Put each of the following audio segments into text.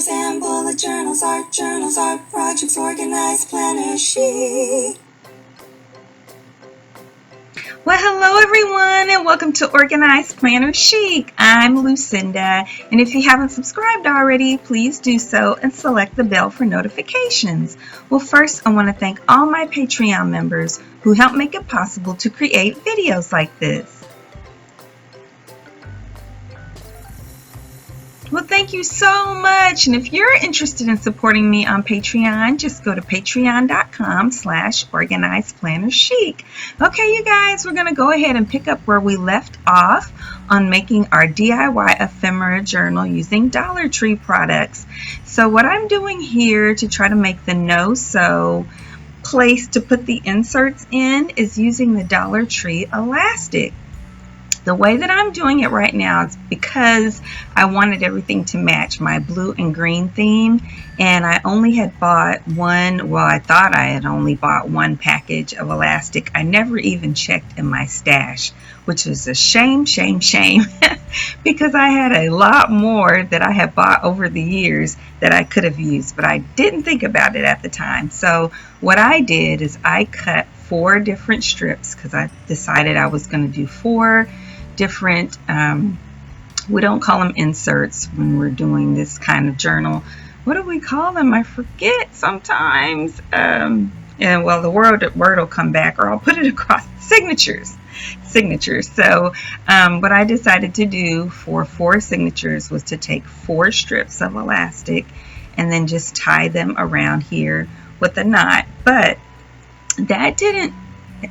planners and bullet journals, art projects, organized planner sheet. Well, hello everyone, and welcome to Organized Planner Chic. I'm Lucinda, and if you haven't subscribed already, please do so and select the bell for notifications. Well, first, I want to thank all my Patreon members who help make it possible to create videos like this. Well, thank you so much. And if you're interested in supporting me on Patreon, just go to patreon.com/organizedplannerchic. Okay, you guys, we're going to go ahead and pick up where we left off on making our DIY ephemera journal using Dollar Tree products. So what I'm doing here to try to make the no-sew place to put the inserts in is using the Dollar Tree elastic. The way that I'm doing it right now is because I wanted everything to match my blue and green theme, and I only had bought I thought I had only bought one package of elastic. I never even checked in my stash, which is a shame, because I had a lot more that I had bought over the years that I could have used, but I didn't think about it at the time. So what I did is I cut 4 different strips because I decided I was going to do 4 different, we don't call them inserts when we're doing this kind of journal. What do we call them? I forget sometimes. And well, the word will come back, or I'll put it across. Signatures. So what I decided to do for 4 signatures was to take 4 strips of elastic and then just tie them around here with a knot. But that didn't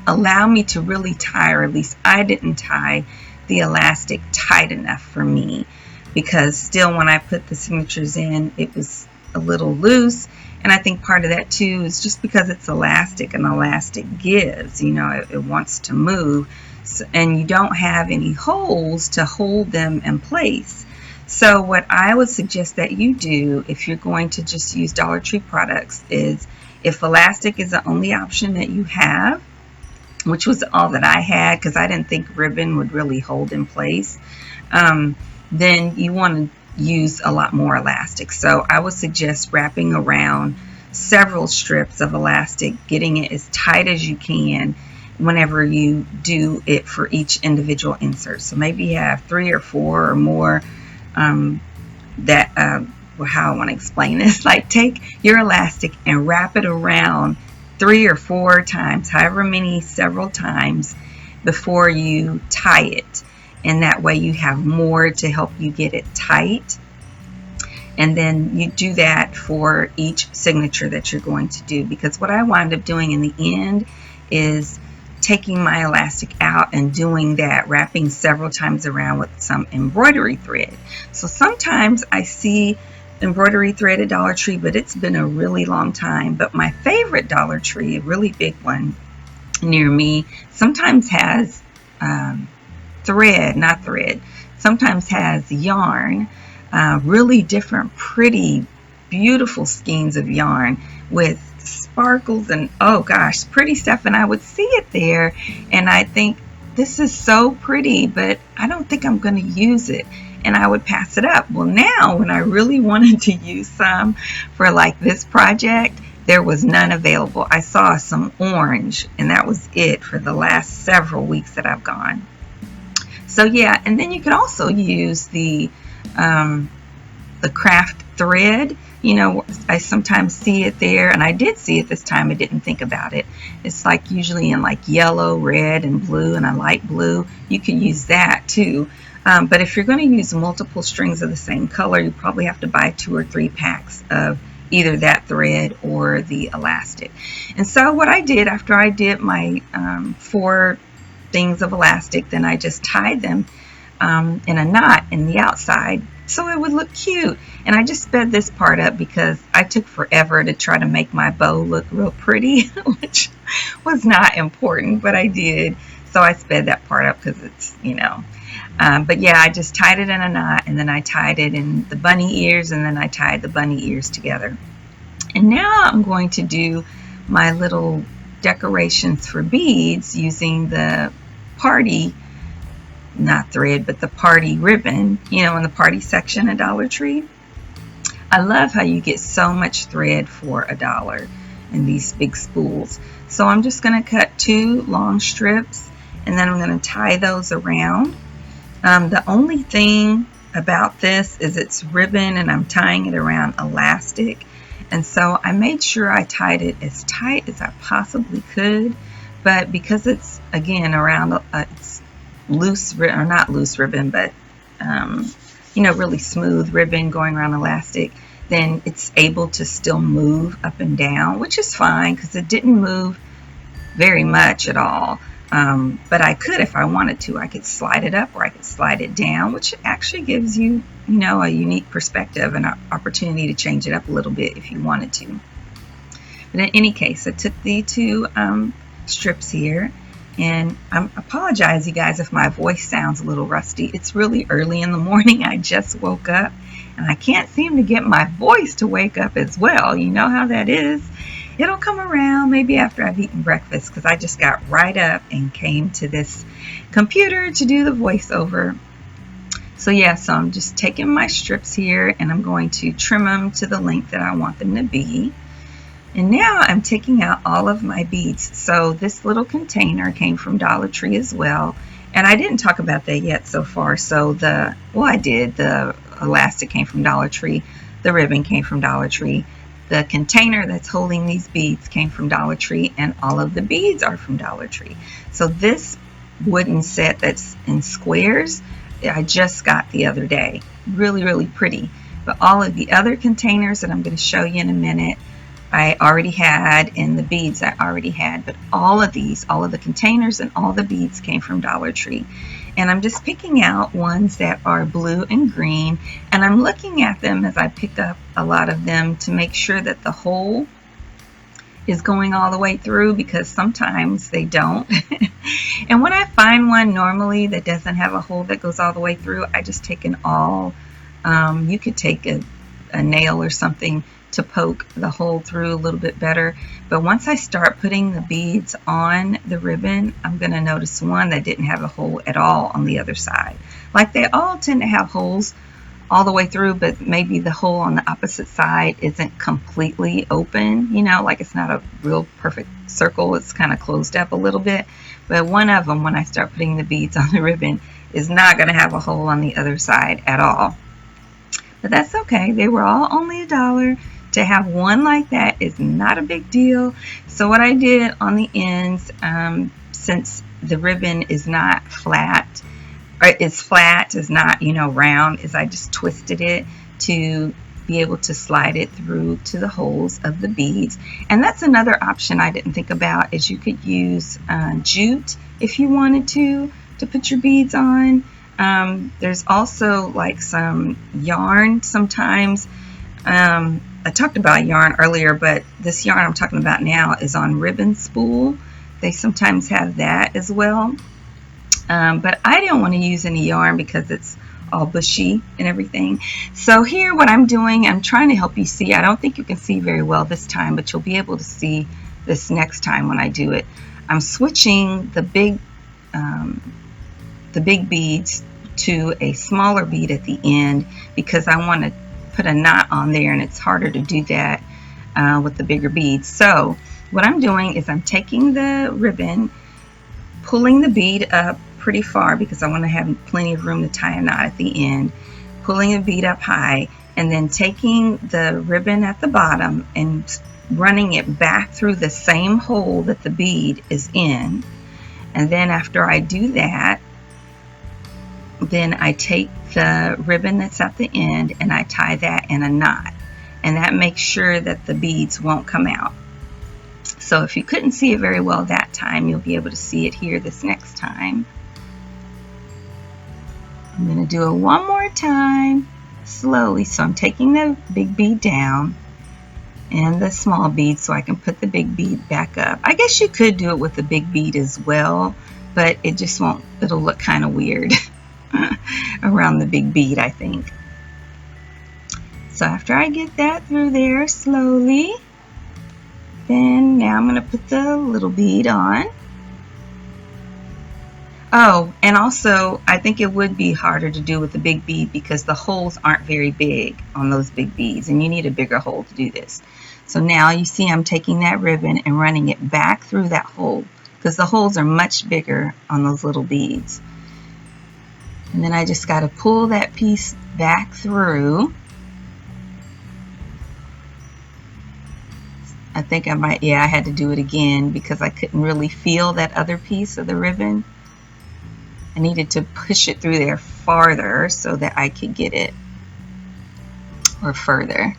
allow me to really tie, or at least I didn't tie the elastic tight enough for me, because still when I put the signatures in, it was a little loose. And I think part of that too is just because it's elastic, and elastic gives, it wants to move, and you don't have any holes to hold them in place. So what I would suggest that you do if you're going to just use Dollar Tree products is, if elastic is the only option that you have, which was all that I had because I didn't think ribbon would really hold in place, then you want to use a lot more elastic. So I would suggest wrapping around several strips of elastic, getting it as tight as you can whenever you do it for each individual insert. So maybe you have 3 or 4 or more how I want to explain this, like take your elastic and wrap it around 3 or 4 times, however many, several times before you tie it. And that way you have more to help you get it tight. And then you do that for each signature that you're going to do, because what I wound up doing in the end is taking my elastic out and doing that, wrapping several times around with some embroidery thread. So sometimes I see embroidery thread at Dollar Tree, but it's been a really long time. But my favorite Dollar Tree, a really big one near me, sometimes has sometimes has yarn, really different, pretty, beautiful skeins of yarn with sparkles and, oh gosh, pretty stuff. And I would see it there and I think, this is so pretty, but I don't think I'm going to use it. And I would pass it up. Well, now when I really wanted to use some for like this project, there was none available. I saw some orange, and that was it for the last several weeks that I've gone. So yeah, and then you could also use the craft thread. I sometimes see it there, and I did see it this time. I didn't think about it. It's like usually in like yellow, red, and blue, and a light blue. You can use that too. But if you're going to use multiple strings of the same color, you probably have to buy 2 or 3 packs of either that thread or the elastic. And so what I did after I did my 4 things of elastic, then I just tied them in a knot in the outside so it would look cute. And I just sped this part up because I took forever to try to make my bow look real pretty, which was not important, but I did. So I sped that part up because it's, but yeah, I just tied it in a knot, and then I tied it in the bunny ears, and then I tied the bunny ears together. And now I'm going to do my little decorations for beads using the party, not thread, but the party ribbon, in the party section at Dollar Tree. I love how you get so much thread for $1 in these big spools. So I'm just going to cut 2 long strips, and then I'm going to tie those around. The only thing about this is it's ribbon and I'm tying it around elastic, and so I made sure I tied it as tight as I possibly could, but because it's again around it's loose, or not loose ribbon, but you know, really smooth ribbon going around elastic, then it's able to still move up and down, which is fine because it didn't move very much at all. But I could, if I wanted to, I could slide it up or I could slide it down, which actually gives you, you know, a unique perspective and an opportunity to change it up a little bit if you wanted to. But in any case, I took the 2 strips here, and I apologize, you guys, if my voice sounds a little rusty. It's really early in the morning. I just woke up, and I can't seem to get my voice to wake up as well. You know how that is. It'll come around maybe after I've eaten breakfast, because I just got right up and came to this computer to do the voiceover. So yeah, so I'm just taking my strips here and I'm going to trim them to the length that I want them to be. And now I'm taking out all of my beads. So this little container came from Dollar Tree as well. And I didn't talk about that yet so far. So I did. The elastic came from Dollar Tree. The ribbon came from Dollar Tree. The container that's holding these beads came from Dollar Tree, and all of the beads are from Dollar Tree. So this wooden set that's in squares, I just got the other day. Really, really pretty. But all of the other containers that I'm going to show you in a minute, I already had, and the beads I already had. But all of these, all of the containers and all the beads came from Dollar Tree. And I'm just picking out ones that are blue and green, and I'm looking at them as I pick up a lot of them to make sure that the hole is going all the way through, because sometimes they don't. And when I find one normally that doesn't have a hole that goes all the way through, I just take an awl. You could take a nail or something to poke the hole through a little bit better. But once I start putting the beads on the ribbon, I'm going to notice one that didn't have a hole at all on the other side. Like, they all tend to have holes all the way through, but maybe the hole on the opposite side isn't completely open, you know, like it's not a real perfect circle. It's kind of closed up a little bit. But one of them, when I start putting the beads on the ribbon, is not going to have a hole on the other side at all. But that's okay. They were all only $1. To have one like that is not a big deal. So what I did on the ends, since the ribbon is not flat, or it's flat, is not, you know, round, is I just twisted it to be able to slide it through to the holes of the beads. And that's another option I didn't think about, is you could use jute if you wanted to put your beads on. There's also like some yarn sometimes. I talked about yarn earlier, but this yarn I'm talking about now is on ribbon spool. They sometimes have that as well. But I don't want to use any yarn because it's all bushy and everything. So here what I'm doing, I'm trying to help you see. I don't think you can see very well this time, but you'll be able to see this next time when I do it. I'm switching the big beads to a smaller bead at the end because I want to put a knot on there, and it's harder to do that with the bigger beads. So what I'm doing is I'm taking the ribbon, pulling the bead up pretty far because I want to have plenty of room to tie a knot at the end, pulling the bead up high, and then taking the ribbon at the bottom and running it back through the same hole that the bead is in. And then after I do that, then I take the ribbon that's at the end and I tie that in a knot, and that makes sure that the beads won't come out. So if you couldn't see it very well that time, you'll be able to see it here this next time. I'm going to do it one more time slowly. So I'm taking the big bead down and the small bead so I can put the big bead back up. I guess you could do it with the big bead as well, but it just won't, it'll look kind of weird around the big bead, I think. So after I get that through there slowly, then now I'm going to put the little bead on. Oh, and also I think it would be harder to do with the big bead because the holes aren't very big on those big beads, and you need a bigger hole to do this. So now you see I'm taking that ribbon and running it back through that hole because the holes are much bigger on those little beads. And then I just got to pull that piece back through. I think I might, yeah, I had to do it again because I couldn't really feel that other piece of the ribbon. I needed to push it through there farther so that I could get it, or further.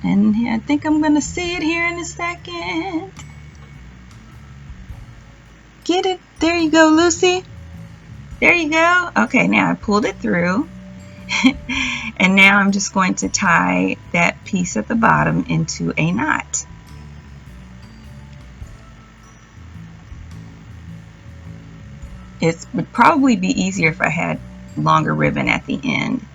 And I think I'm going to see it here in a second. Get it? There you go, Lucy. There you go. Okay, now I pulled it through. And now I'm just going to tie that piece at the bottom into a knot. It would probably be easier if I had longer ribbon at the end.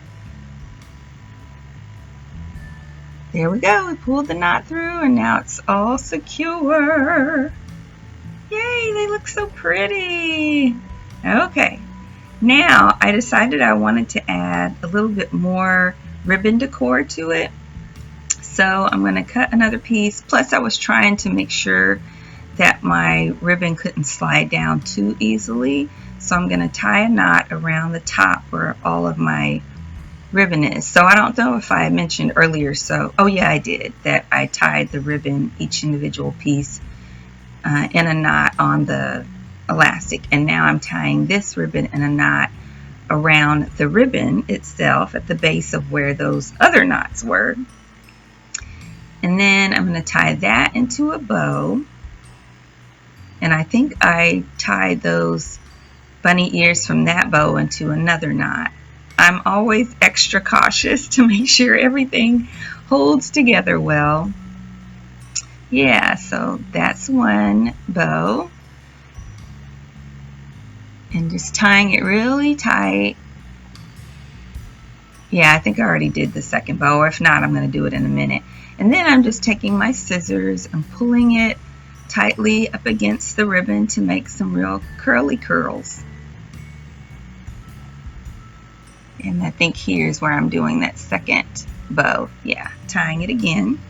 There we go. We pulled the knot through and now it's all secure. Yay, they look so pretty. Okay, now I decided I wanted to add a little bit more ribbon decor to it. So I'm going to cut another piece. Plus I was trying to make sure that my ribbon couldn't slide down too easily. So I'm going to tie a knot around the top where all of my ribbon is. So I don't know if I mentioned earlier, oh yeah, I did, that I tied the ribbon, each individual piece, in a knot on the elastic. And now I'm tying this ribbon in a knot around the ribbon itself at the base of where those other knots were. And then I'm going to tie that into a bow. And I think I tied those bunny ears from that bow into another knot. I'm always extra cautious to make sure everything holds together well. Yeah, so that's one bow. And just tying it really tight. Yeah, I think I already did the second bow, or if not, I'm going to do it in a minute. And then I'm just taking my scissors and pulling it tightly up against the ribbon to make some real curly curls. And I think here's where I'm doing that second bow. Yeah, tying it again.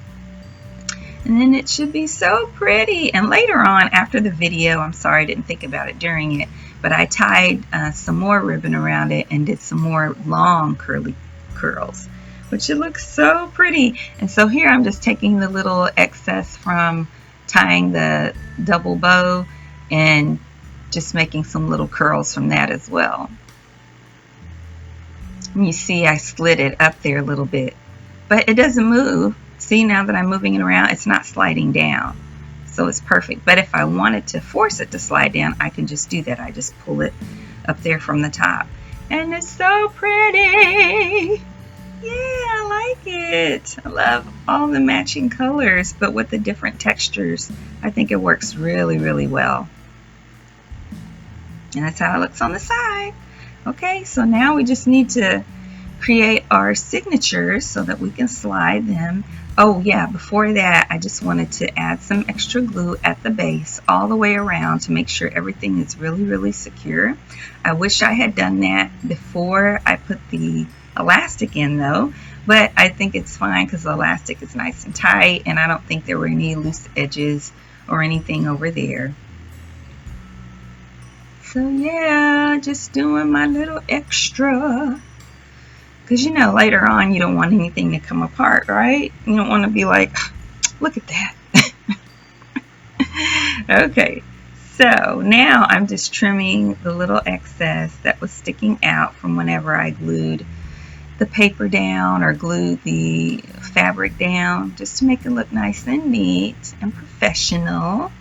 And then it should be so pretty. And later on, after the video, I'm sorry I didn't think about it during it, but I tied some more ribbon around it and did some more long curly curls, which it looks so pretty. And so here I'm just taking the little excess from tying the double bow and just making some little curls from that as well. And you see I slid it up there a little bit, but it doesn't move. See, now that I'm moving it around, it's not sliding down. So it's perfect. But if I wanted to force it to slide down, I can just do that. I just pull it up there from the top. And it's so pretty. Yeah, I like it. I love all the matching colors, but with the different textures, I think it works really, really well. And that's how it looks on the side. Okay, so now we just need to create our signatures so that we can slide them. Oh yeah, before that, I just wanted to add some extra glue at the base all the way around to make sure everything is really, really secure. I wish I had done that before I put the elastic in though, but I think it's fine because the elastic is nice and tight and I don't think there were any loose edges or anything over there. So yeah, just doing my little extra. Because you know, later on, you don't want anything to come apart, right? You don't want to be like, look at that. Okay, so now I'm just trimming the little excess that was sticking out from whenever I glued the paper down or glued the fabric down, just to make it look nice and neat and professional.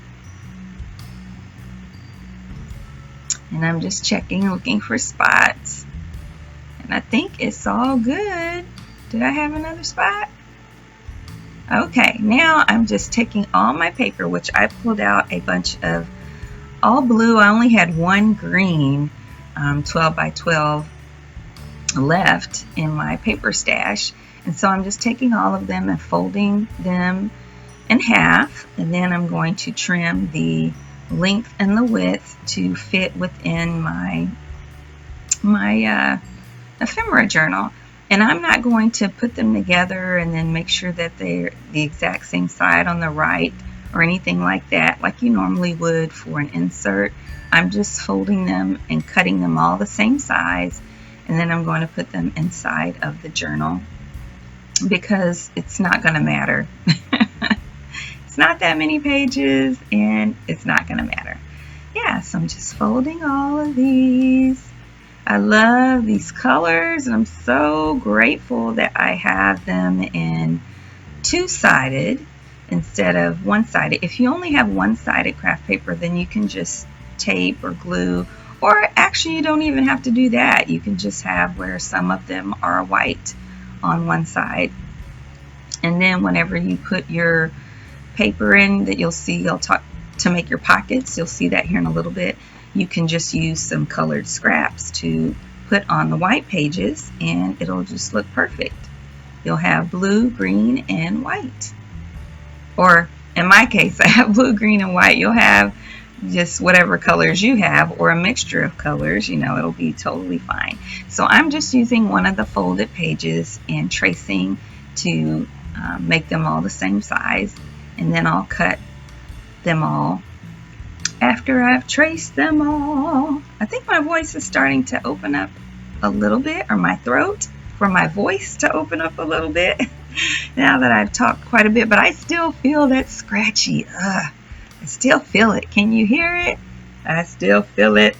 And I'm just checking, looking for spots. And I think it's all good. Did I have another spot? Okay, now I'm just taking all my paper, which I pulled out a bunch of all blue. I only had one green 12 by 12 left in my paper stash. And so I'm just taking all of them and folding them in half. And then I'm going to trim the length and the width to fit within my ephemera journal. And I'm not going to put them together and then make sure that they're the exact same side on the right or anything like that, like you normally would for an insert. I'm just folding them and cutting them all the same size, and then I'm going to put them inside of the journal because it's not going to matter. It's not that many pages and it's not going to matter. Yeah, so I'm just folding all of these. I love these colors, and I'm so grateful that I have them in two-sided instead of one-sided. If you only have one-sided craft paper, then you can just tape or glue, or actually you don't even have to do that. You can just have where some of them are white on one side. And then whenever you put your paper in that you'll see, I'll talk to make your pockets, you'll see that here in a little bit. You can just use some colored scraps to put on the white pages and it'll just look perfect. You'll have blue, green, and white. Or in my case, I have blue, green, and white. You'll have just whatever colors you have or a mixture of colors, you know, it'll be totally fine. So I'm just using one of the folded pages and tracing to make them all the same size, and then I'll cut them all after I've traced them all. I think my voice is starting to open up a little bit, or my throat for my voice to open up a little bit now that I've talked quite a bit, but I still feel that scratchy. I still feel it. Can you hear it? I still feel it.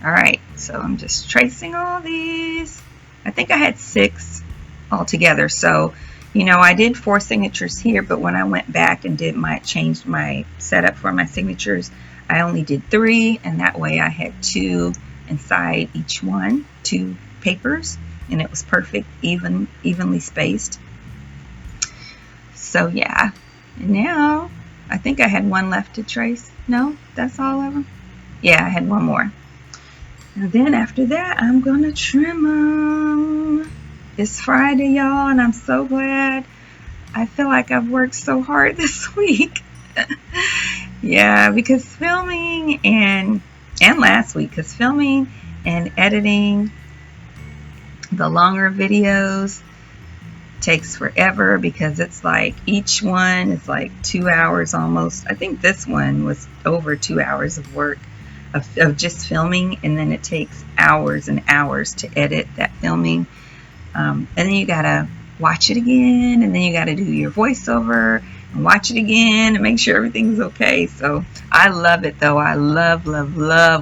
All right, so I'm just tracing all these. I think I had 6 altogether. So, you know, I did 4 signatures here, but when I went back and changed my setup for my signatures, I only did 3, and that way I had 2 inside each one, 2 papers, and it was perfect, evenly spaced. So yeah, and now I think I had 1 left to trace. No, that's all of them. Yeah, I had 1 more. And then after that, I'm gonna trim them. It's Friday, y'all, and I'm so glad. I feel like I've worked so hard this week. Yeah, because filming and last week, because filming and editing the longer videos takes forever, because it's like each one is like 2 hours almost. I think this one was over 2 hours of work of just filming, and then it takes hours and hours to edit that filming. And then you gotta watch it again, and then you gotta do your voiceover and watch it again and make sure everything's okay. So I love it though. I love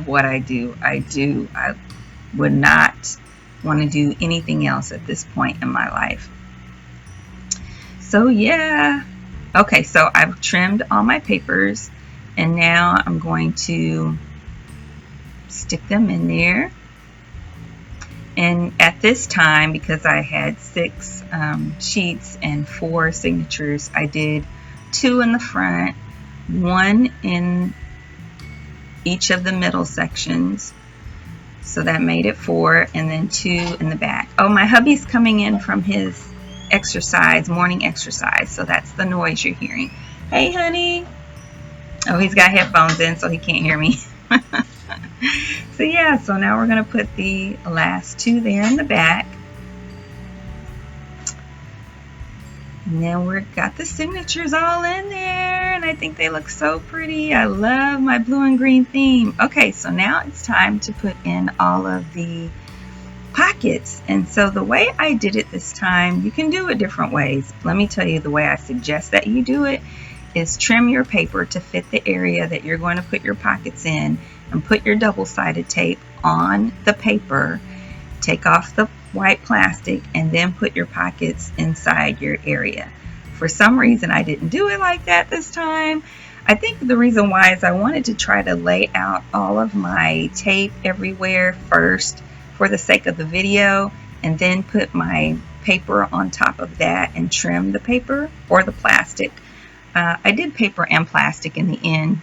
what I do. I would not want to do anything else at this point in my life. So yeah. Okay, so I've trimmed all my papers, and now I'm going to stick them in there. And at this time, because I had 6 sheets and 4 signatures, I did 2 in the front, 1 in each of the middle sections. So that made it 4, and then 2 in the back. Oh, my hubby's coming in from his morning exercise, so that's the noise you're hearing. Hey, honey. Oh, he's got headphones in, so he can't hear me. So yeah, so now we're going to put the last 2 there in the back. And then we've got the signatures all in there, and I think they look so pretty. I love my blue and green theme. Okay, so now it's time to put in all of the pockets. And so the way I did it this time, you can do it different ways. Let me tell you the way I suggest that you do it is trim your paper to fit the area that you're going to put your pockets in, and put your double-sided tape on the paper, take off the white plastic, and then put your pockets inside your area. For some reason, I didn't do it like that this time. I think the reason why is I wanted to try to lay out all of my tape everywhere first for the sake of the video, and then put my paper on top of that and trim the paper or the plastic. I did paper and plastic in the end,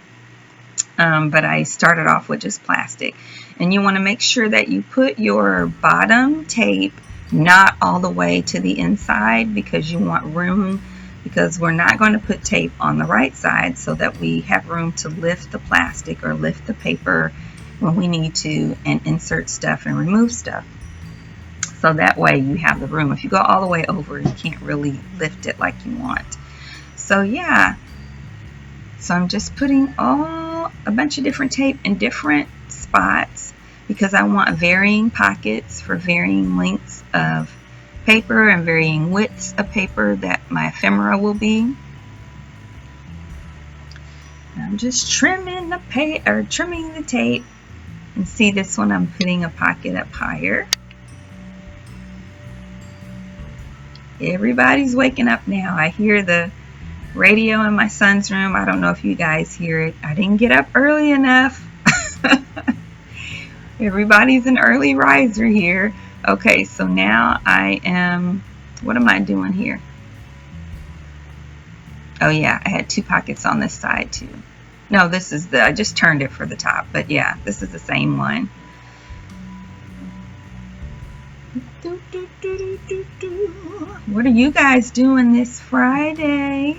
but I started off with just plastic. And you want to make sure that you put your bottom tape not all the way to the inside, because you want room because we're not going to put tape on the right side so that we have room to lift the plastic or lift the paper when we need to and insert stuff and remove stuff. So that way you have the room. If you go all the way over, you can't really lift it like you want. So yeah, so I'm just putting a bunch of different tape in different spots because I want varying pockets for varying lengths of paper and varying widths of paper that my ephemera will be. I'm just trimming the tape, and see this one I'm putting a pocket up higher. Everybody's waking up now. I hear the radio in my son's room. I don't know if you guys hear it. I didn't get up early enough. Everybody's an early riser here. Okay, so now what am I doing here? Oh yeah, I had 2 pockets on this side too. No, this is I just turned it for the top, but yeah, this is the same one. What are you guys doing this Friday?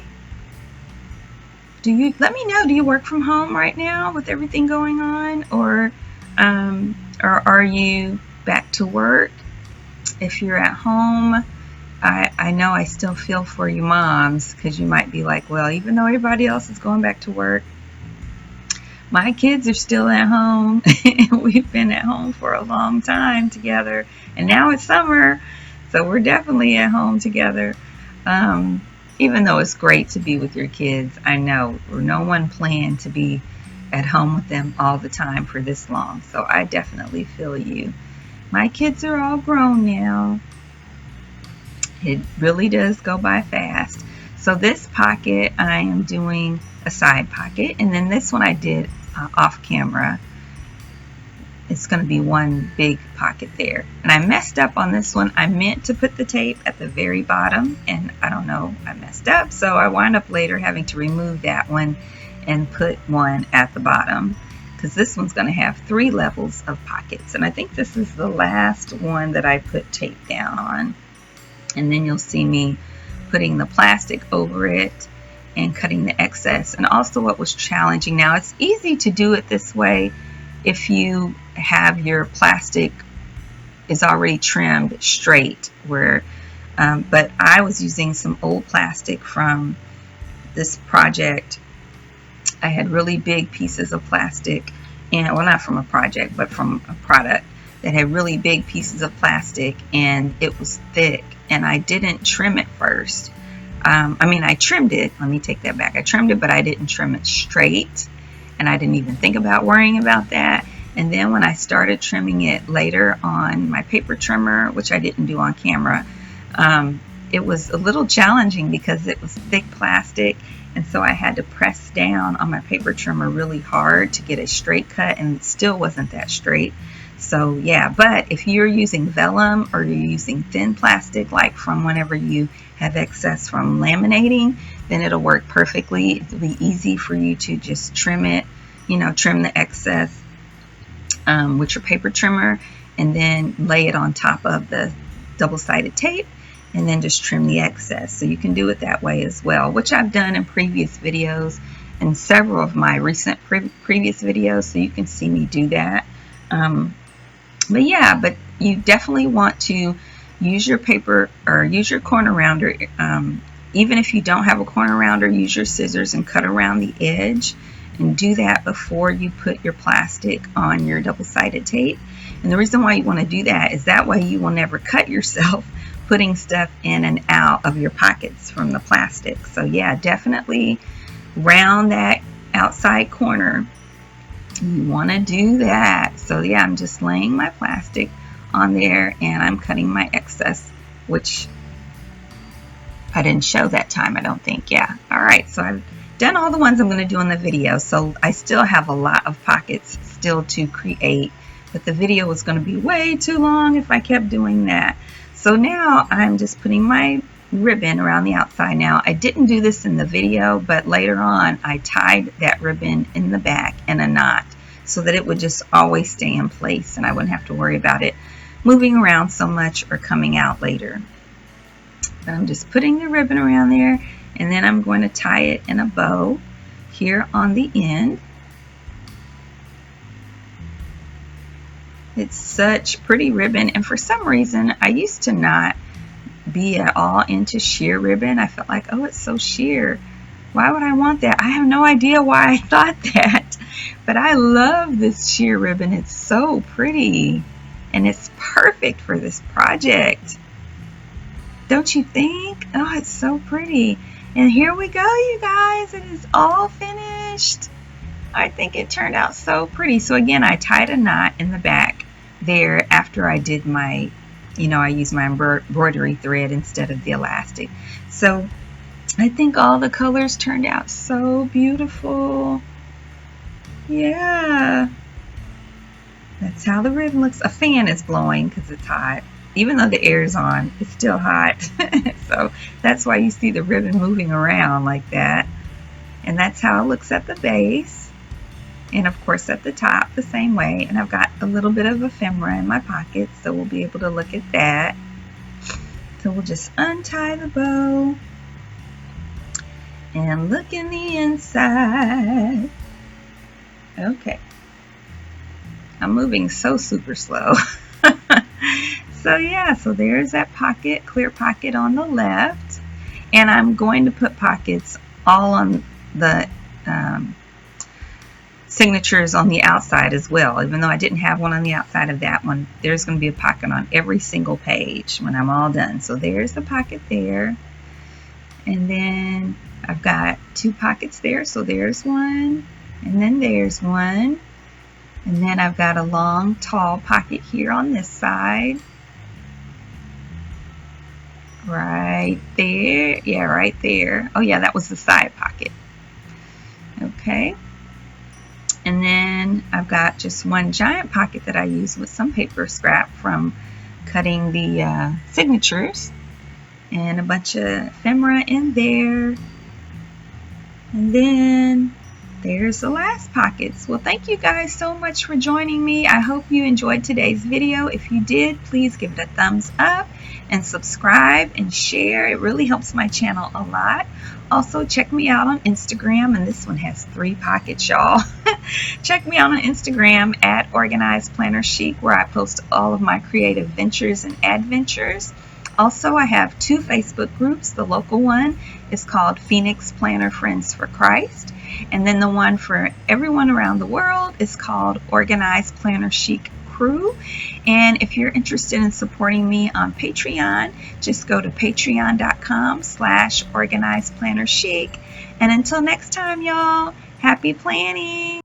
Let me know, do you work from home right now with everything going on, or are you back to work? If you're at home, I know I still feel for you moms, because you might be like, well, even though everybody else is going back to work, my kids are still at home. We've been at home for a long time together, and now it's summer, so we're definitely at home together. Even though it's great to be with your kids, I know no one planned to be at home with them all the time for this long, so I definitely feel you. My kids are all grown now. It really does go by fast. So this pocket, I am doing a side pocket, and then this one I did off camera. It's going to be one big pocket there. And I messed up on this one. I meant to put the tape at the very bottom, and I don't know, I messed up. So I wound up later having to remove that one and put one at the bottom, because this one's going to have 3 levels of pockets. And I think this is the last one that I put tape down on. And then you'll see me putting the plastic over it and cutting the excess. And also what was challenging, now it's easy to do it this way if you have your plastic is already trimmed straight, but I was using some old plastic from this project. I had really big pieces of plastic, and well, not from a project, but from a product that had really big pieces of plastic, and it was thick, and I didn't trim it first. I trimmed it. Let me take that back. I trimmed it, but I didn't trim it straight, and I didn't even think about worrying about that. And then when I started trimming it later on my paper trimmer, which I didn't do on camera, it was a little challenging because it was thick plastic, and so I had to press down on my paper trimmer really hard to get a straight cut, and it still wasn't that straight. So yeah, but if you're using vellum or you're using thin plastic, like from whenever you have excess from laminating, then it'll work perfectly. It'll be easy for you to just trim it, trim the excess with your paper trimmer, and then lay it on top of the double-sided tape, and then just trim the excess. So you can do it that way as well, which I've done in previous videos and several of my recent previous videos, so you can see me do that. But you definitely want to use your paper or use your corner rounder. Even if you don't have a corner rounder, use your scissors and cut around the edge, and do that before you put your plastic on your double-sided tape. And the reason why you want to do that is that way you will never cut yourself putting stuff in and out of your pockets from the plastic. So yeah, definitely round that outside corner. You want to do that. So yeah, I'm just laying my plastic on there, and I'm cutting my excess, which I didn't show that time, I don't think. Yeah. All right. So I've done all the ones I'm going to do in the video. So I still have a lot of pockets still to create, but the video was going to be way too long if I kept doing that. So now I'm just putting my ribbon around the outside. Now I didn't do this in the video, but later on I tied that ribbon in the back in a knot so that it would just always stay in place, and I wouldn't have to worry about it moving around so much or coming out later. But I'm just putting the ribbon around there, And then I'm going to tie it in a bow here on the end. It's such pretty ribbon, and for some reason I used to not be at all into sheer ribbon. I felt like, oh, it's so sheer. Why would I want that? I have no idea why I thought that, but I love this sheer ribbon. It's so pretty, and it's perfect for this project. Don't you think? Oh, it's so pretty. And here we go, you guys. It is all finished. I think it turned out so pretty. So again, I tied a knot in the back there after I did my, I used my embroidery thread instead of the elastic. So I think all the colors turned out so beautiful. Yeah. That's how the ribbon looks. A fan is blowing because it's hot. Even though the air is on, it's still hot. So that's why you see the ribbon moving around like that. And that's how it looks at the base. And of course at the top the same way. And I've got a little bit of ephemera in my pocket, so we'll be able to look at that. So we'll just untie the bow and look in the inside. Okay. I'm moving so super slow. So yeah, so there's that pocket, clear pocket on the left. And I'm going to put pockets all on the signatures on the outside as well. Even though I didn't have one on the outside of that one, there's going to be a pocket on every single page when I'm all done. So there's the pocket there. And then I've got 2 pockets there. So there's one, and then there's one. And then I've got a long, tall pocket here on this side. Right there. Yeah, right there. Oh yeah, that was the side pocket. Okay. And then I've got just one giant pocket that I use with some paper scrap from cutting the signatures. And a bunch of ephemera in there. And then there's the last pockets. Well, thank you guys so much for joining me. I hope you enjoyed today's video. If you did, please give it a thumbs up and subscribe and share. It really helps my channel a lot. Also, check me out on Instagram, and this one has 3 pockets, y'all. Check me out on Instagram at Organized Planner Chic, where I post all of my creative ventures and adventures. Also, I have 2 Facebook groups. The local one is called Phoenix Planner Friends for Christ. And then the one for everyone around the world is called Organized Planner Chic Crew. And if you're interested in supporting me on Patreon, just go to patreon.com/organizedplannerchic. And until next time, y'all, happy planning.